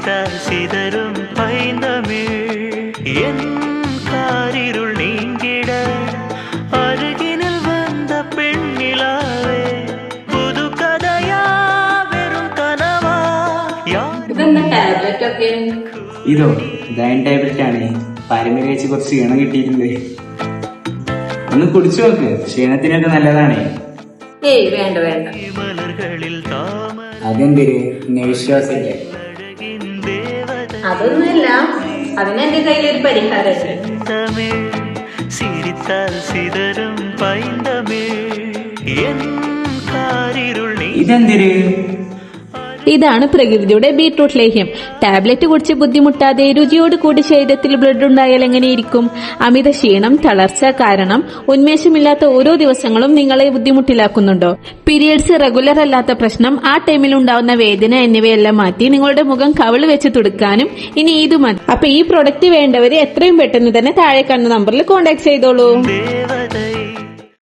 சிரித்தால் சிதறும் பைந்தமிழ் என் காரிருள் நீங்கிட அருகினில் வந்த பெண்ணிலாவே புது கதையா வெறும் கனவா ഇതോ ഡയൻ ടാബ്ലറ്റ് ആണ്. പരമ കഴിച്ച് കുറച്ച് ക്ഷീണം കിട്ടിയിട്ടുണ്ട്. ഒന്ന് കുടിച്ചു നോക്ക്, ക്ഷീണത്തിനൊക്കെ നല്ലതാണ്. ഏയ് വേണ്ട വേണ്ട. അതെന്തൊരു വിശ്വാസമില്ല. അതൊന്നുമില്ല, അതിന് എന്റെ കയ്യിലൊരു പരിഹാരമുണ്ട്. ഇതെന്തൊരു ഇതാണ് പ്രകൃതിയുടെ ബീട്രൂട്ട് ലേഹ്യം. ടാബ്ലറ്റ് കുടിച്ച് ബുദ്ധിമുട്ടാതെ രുചിയോട് കൂടി ശരീരത്തിൽ ബ്ലഡ് ഉണ്ടായാൽ എങ്ങനെയിരിക്കും? അമിത ക്ഷീണം, തളർച്ച കാരണം ഉന്മേഷമില്ലാത്ത ഓരോ ദിവസങ്ങളും നിങ്ങളെ ബുദ്ധിമുട്ടിലാക്കുന്നുണ്ടോ? പീരിയഡ്സ് റെഗുലർ അല്ലാത്ത പ്രശ്നം, ആ ടൈമിൽ ഉണ്ടാവുന്ന വേദന എന്നിവയെല്ലാം മാറ്റി നിങ്ങളുടെ മുഖം കവിള് വെച്ച് തുടുക്കാനും ഇനി ഇത് മതി. അപ്പൊ ഈ പ്രൊഡക്റ്റ് വേണ്ടവര് എത്രയും പെട്ടെന്ന് തന്നെ താഴെ കാണുന്ന നമ്പറിൽ കോൺടാക്ട് ചെയ്തോളൂ.